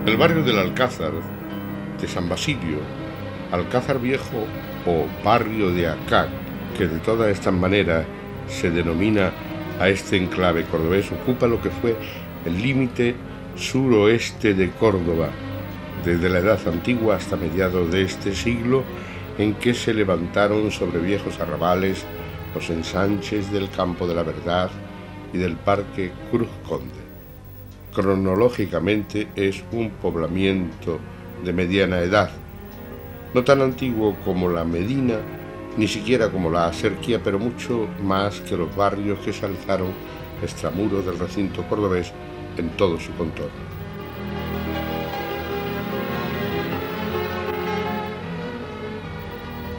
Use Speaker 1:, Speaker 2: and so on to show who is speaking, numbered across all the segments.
Speaker 1: El barrio del Alcázar, de San Basilio, Alcázar Viejo o barrio de Acá, que de todas estas maneras se denomina a este enclave cordobés, ocupa lo que fue el límite suroeste de Córdoba, desde la Edad Antigua hasta mediados de este siglo, en que se levantaron sobre viejos arrabales los ensanches del Campo de la Verdad y del Parque Cruz Conde. Cronológicamente es un poblamiento de mediana edad, no tan antiguo como la Medina, ni siquiera como la Acerquía, pero mucho más que los barrios que se alzaron extramuros del recinto cordobés en todo su contorno.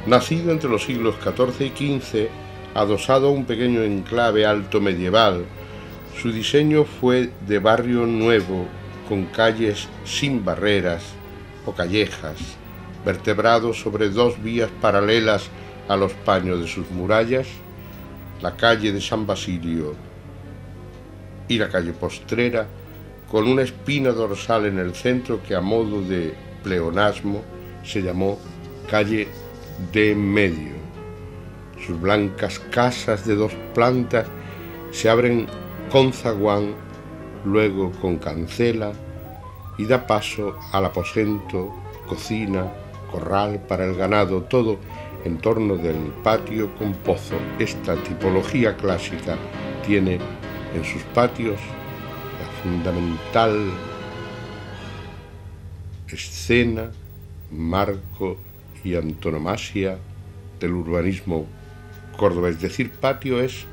Speaker 1: Nacido entre los siglos XIV y XV, adosado a un pequeño enclave alto medieval, su diseño fue de barrio nuevo, con calles sin barreras o callejas, vertebrado sobre dos vías paralelas a los paños de sus murallas, la calle de San Basilio y la calle Postrera, con una espina dorsal en el centro que a modo de pleonasmo se llamó calle de Medio. Sus blancas casas de dos plantas se abren con zaguán, luego con cancela, y da paso al aposento, cocina, corral para el ganado, todo en torno del patio con pozo. Esta tipología clásica tiene en sus patios la fundamental escena, marco y antonomasia del urbanismo cordobés. Es decir, patio es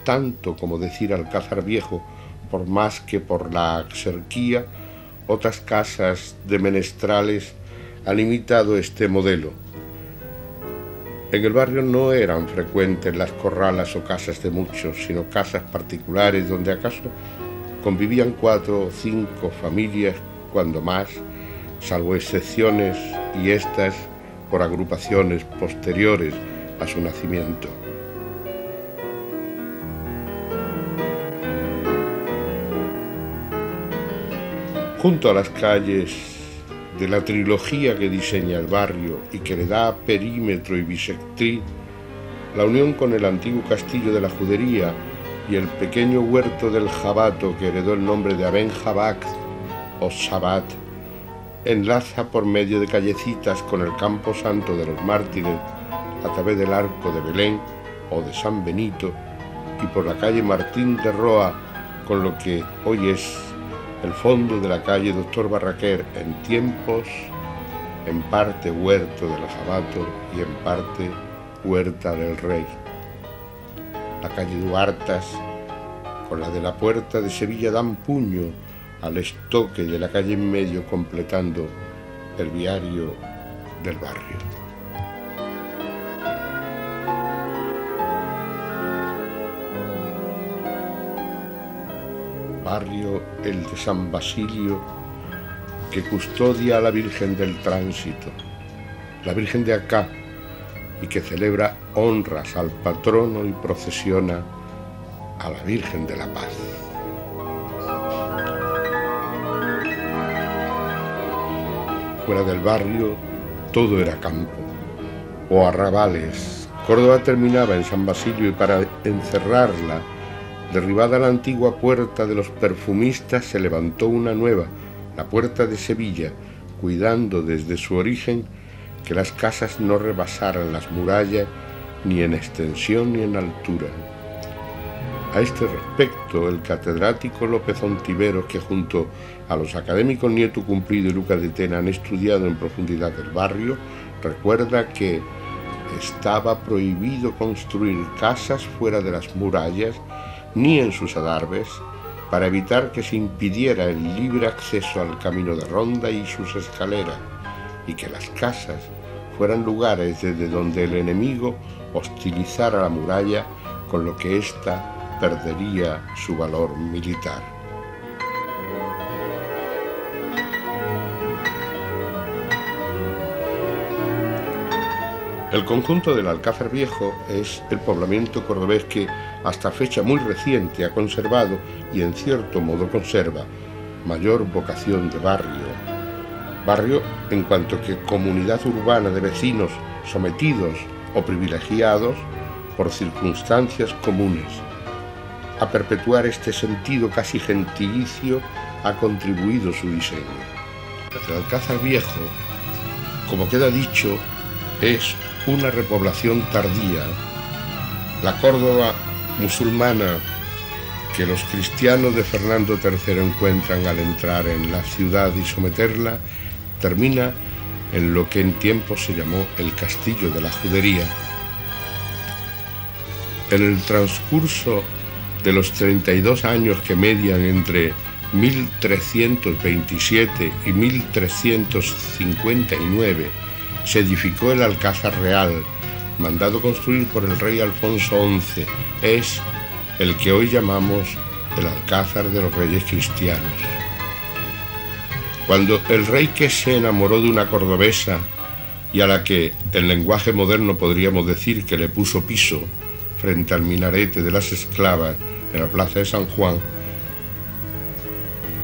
Speaker 1: tanto como decir Alcázar Viejo, por más que por la Axarquía, otras casas de menestrales han imitado este modelo. En el barrio no eran frecuentes las corralas o casas de muchos, sino casas particulares donde acaso convivían 4 o 5 familias, cuando más, salvo excepciones, y estas por agrupaciones posteriores a su nacimiento. Junto a las calles de la trilogía que diseña el barrio y que le da perímetro y bisectriz, la unión con el antiguo castillo de la Judería y el pequeño huerto del Jabato, que heredó el nombre de Aben Jabat o Sabat, enlaza por medio de callecitas con el Campo Santo de los Mártires a través del Arco de Belén o de San Benito y por la calle Martín de Roa con lo que hoy es el fondo de la calle Doctor Barraquer, en tiempos en parte huerto del Jabato y en parte Huerta del Rey. La calle Duartas con la de la Puerta de Sevilla dan puño al estoque de la calle en medio, completando el viario del barrio. Barrio el de San Basilio, que custodia a la Virgen del Tránsito, la Virgen de acá, y que celebra honras al patrono y procesiona a la Virgen de la Paz. Fuera del barrio todo era campo o arrabales. Córdoba terminaba en San Basilio y para encerrarla, derribada la antigua puerta de los perfumistas, se levantó una nueva, la puerta de Sevilla, cuidando desde su origen que las casas no rebasaran las murallas ni en extensión ni en altura. A este respecto, el catedrático López Ontiveros, que junto a los académicos Nieto Cumplido y Lucas de Tena han estudiado en profundidad el barrio, recuerda que estaba prohibido construir casas fuera de las murallas ni en sus adarves, para evitar que se impidiera el libre acceso al camino de ronda y sus escaleras, y que las casas fueran lugares desde donde el enemigo hostilizara la muralla, con lo que ésta perdería su valor militar. El conjunto del Alcázar Viejo es el poblamiento cordobés que hasta fecha muy reciente ha conservado y en cierto modo conserva mayor vocación de barrio. Barrio en cuanto que comunidad urbana de vecinos sometidos o privilegiados por circunstancias comunes. A perpetuar este sentido casi gentilicio ha contribuido su diseño. El Alcázar Viejo, como queda dicho, es una repoblación tardía. La Córdoba musulmana que los cristianos de Fernando III encuentran al entrar en la ciudad y someterla, termina en lo que en tiempo se llamó el Castillo de la Judería. En el transcurso de los 32 años que median entre 1327 y 1359, se edificó el Alcázar Real, mandado construir por el rey Alfonso XI. Es el que hoy llamamos el Alcázar de los Reyes Cristianos. Cuando el rey que se enamoró de una cordobesa y a la que en lenguaje moderno podríamos decir que le puso piso frente al minarete de las esclavas en la plaza de San Juan,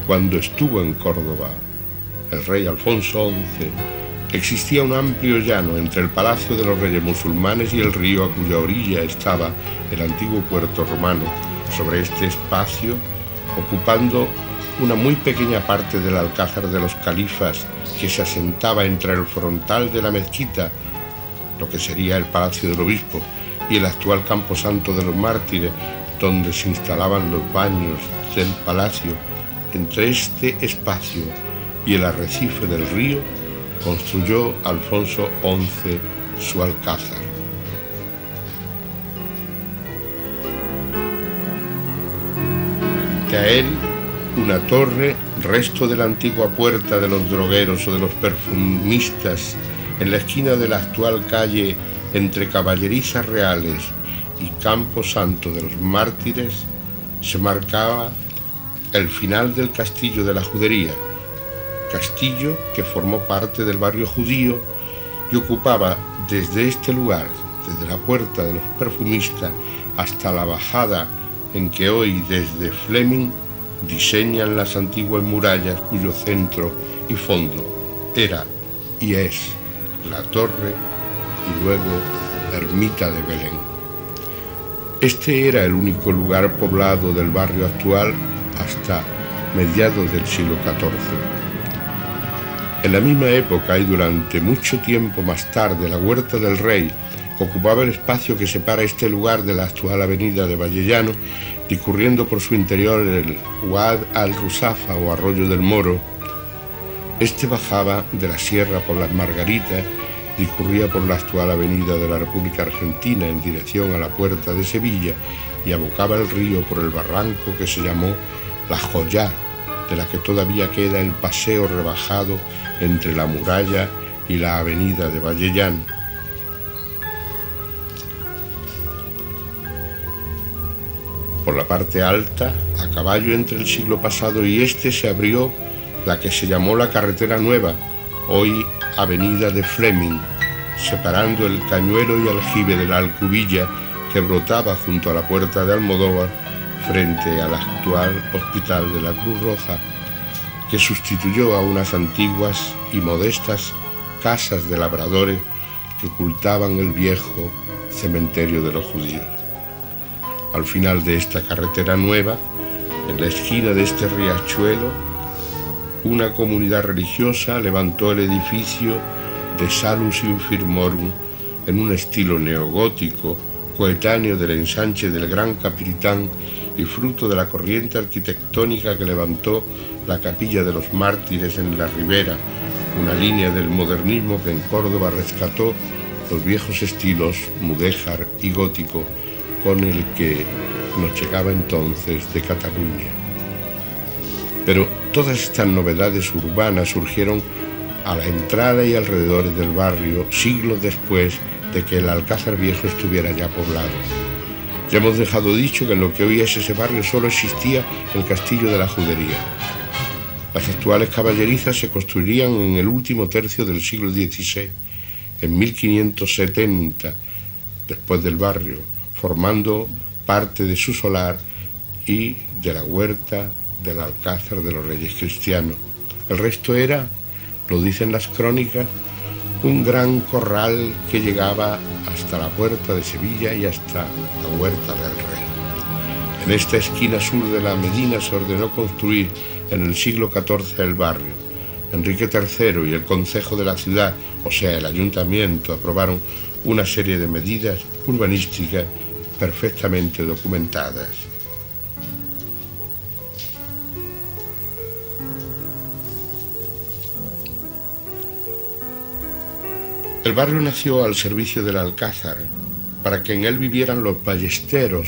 Speaker 1: cuando estuvo en Córdoba el rey Alfonso XI, existía un amplio llano entre el Palacio de los Reyes Musulmanes y el río a cuya orilla estaba el antiguo puerto romano. Sobre este espacio, ocupando una muy pequeña parte del Alcázar de los Califas, que se asentaba entre el frontal de la mezquita, lo que sería el Palacio del Obispo, y el actual Camposanto de los Mártires, donde se instalaban los baños del palacio, entre este espacio y el arrecife del río, construyó Alfonso XI su alcázar. Frente a él, una torre, resto de la antigua puerta de los drogueros o de los perfumistas, en la esquina de la actual calle entre Caballerizas Reales y Campo Santo de los Mártires, se marcaba el final del Castillo de la Judería, castillo que formó parte del barrio judío y ocupaba desde este lugar, desde la puerta de los perfumistas hasta la bajada en que hoy desde Fleming diseñan las antiguas murallas, cuyo centro y fondo era y es la torre y luego ermita de Belén. Este era el único lugar poblado del barrio actual hasta mediados del siglo XIV. En la misma época y durante mucho tiempo más tarde, la Huerta del Rey ocupaba el espacio que separa este lugar de la actual avenida de Vallellano, discurriendo por su interior el Ouad al-Rusafa o Arroyo del Moro. Este bajaba de la sierra por las Margaritas, discurría por la actual avenida de la República Argentina en dirección a la Puerta de Sevilla y abocaba el río por el barranco que se llamó La Joyá, de la que todavía queda el paseo rebajado entre la muralla y la avenida de Vallellano. Por la parte alta, a caballo entre el siglo pasado y este, se abrió la que se llamó la Carretera Nueva, hoy avenida de Fleming, separando el cañuelo y aljibe de la Alcubilla que brotaba junto a la Puerta de Almodóvar frente al actual Hospital de la Cruz Roja, que sustituyó a unas antiguas y modestas casas de labradores que ocultaban el viejo cementerio de los judíos. Al final de esta carretera nueva, en la esquina de este riachuelo, una comunidad religiosa levantó el edificio de Salus Infirmorum en un estilo neogótico, coetáneo del ensanche del Gran Capitán y fruto de la corriente arquitectónica que levantó la Capilla de los Mártires en la Ribera, una línea del modernismo que en Córdoba rescató los viejos estilos mudéjar y gótico con el que nos llegaba entonces de Cataluña. Pero todas estas novedades urbanas surgieron a la entrada y alrededores del barrio siglos después de que el Alcázar Viejo estuviera ya poblado. Ya hemos dejado dicho que en lo que hoy es ese barrio solo existía el castillo de la Judería. Las actuales caballerizas se construirían en el último tercio del siglo XVI, en 1570, después del barrio, formando parte de su solar y de la huerta del Alcázar de los Reyes Cristianos. El resto era, lo dicen las crónicas, un gran corral que llegaba hasta la Puerta de Sevilla y hasta la Huerta del Rey. En esta esquina sur de la Medina se ordenó construir en el siglo XIV el barrio. Enrique III y el concejo de la ciudad, o sea, el ayuntamiento, aprobaron una serie de medidas urbanísticas perfectamente documentadas. El barrio nació al servicio del Alcázar, para que en él vivieran los ballesteros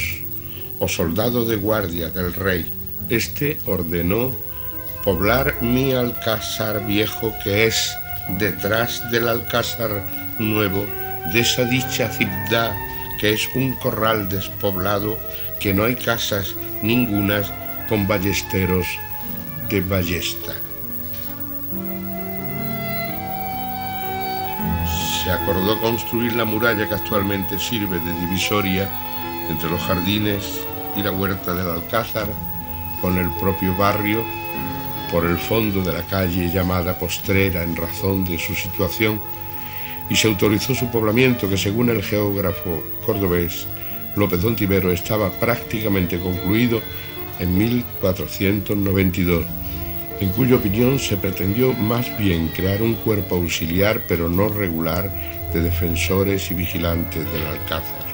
Speaker 1: o soldados de guardia del rey. Este ordenó poblar mi Alcázar Viejo, que es detrás del Alcázar Nuevo, de esa dicha ciudad que es un corral despoblado, que no hay casas ningunas con ballesteros de ballesta. Se acordó construir la muralla que actualmente sirve de divisoria entre los jardines y la huerta del Alcázar, con el propio barrio, por el fondo de la calle llamada Postrera en razón de su situación, y se autorizó su poblamiento, que según el geógrafo cordobés López de Ontivero estaba prácticamente concluido en 1492, en cuya opinión se pretendió más bien crear un cuerpo auxiliar pero no regular de defensores y vigilantes del Alcázar.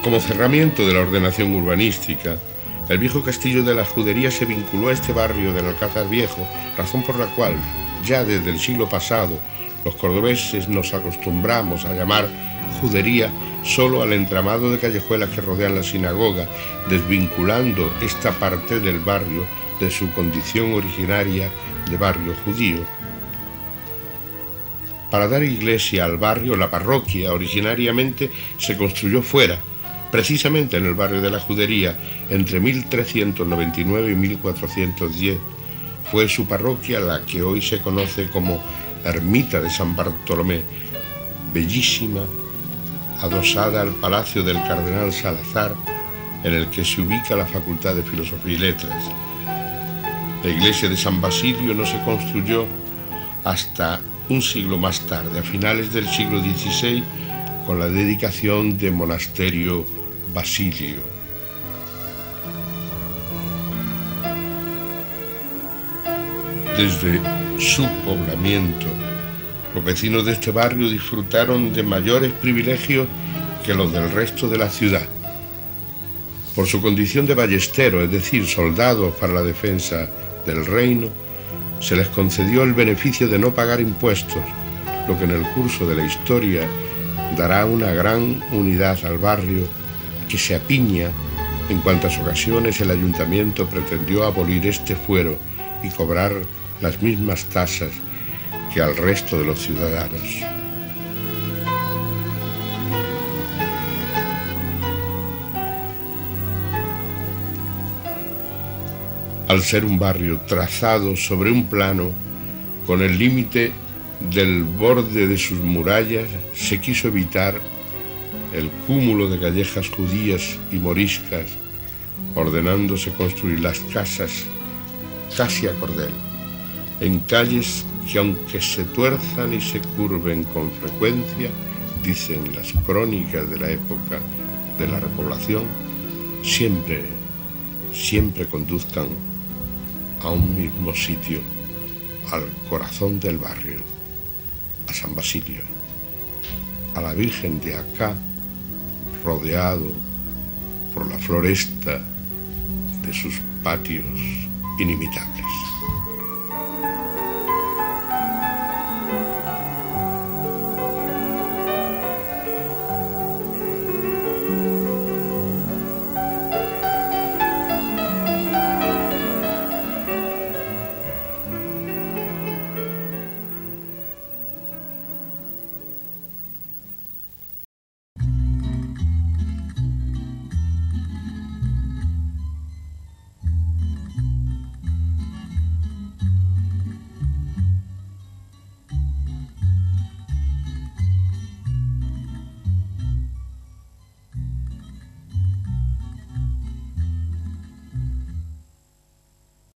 Speaker 1: Como cerramiento de la ordenación urbanística, el viejo castillo de la Judería se vinculó a este barrio del Alcázar Viejo, razón por la cual, ya desde el siglo pasado, los cordobeses nos acostumbramos a llamar Judería solo al entramado de callejuelas que rodean la sinagoga, desvinculando esta parte del barrio de su condición originaria de barrio judío. Para dar iglesia al barrio, la parroquia originariamente se construyó fuera, precisamente en el barrio de la Judería, entre 1399 y 1410. Fue su parroquia la que hoy se conoce como Ermita de San Bartolomé, bellísima, adosada al Palacio del Cardenal Salazar, en el que se ubica la Facultad de Filosofía y Letras. La iglesia de San Basilio no se construyó hasta un siglo más tarde, a finales del siglo XVI, con la dedicación de monasterio Basilio. Desde su poblamiento, los vecinos de este barrio disfrutaron de mayores privilegios que los del resto de la ciudad. Por su condición de ballesteros, es decir, soldados para la defensa del reino, se les concedió el beneficio de no pagar impuestos, lo que en el curso de la historia dará una gran unidad al barrio que se apiña en cuantas ocasiones el ayuntamiento pretendió abolir este fuero y cobrar las mismas tasas que al resto de los ciudadanos. Al ser un barrio trazado sobre un plano, con el límite del borde de sus murallas, se quiso evitar el cúmulo de callejas judías y moriscas, ordenándose construir las casas casi a cordel, en calles que, aunque se tuerzan y se curven con frecuencia, dicen las crónicas de la época de la repoblación, siempre conduzcan a un mismo sitio, al corazón del barrio, a San Basilio, a la Virgen de acá, rodeado por la floresta de sus patios inimitables.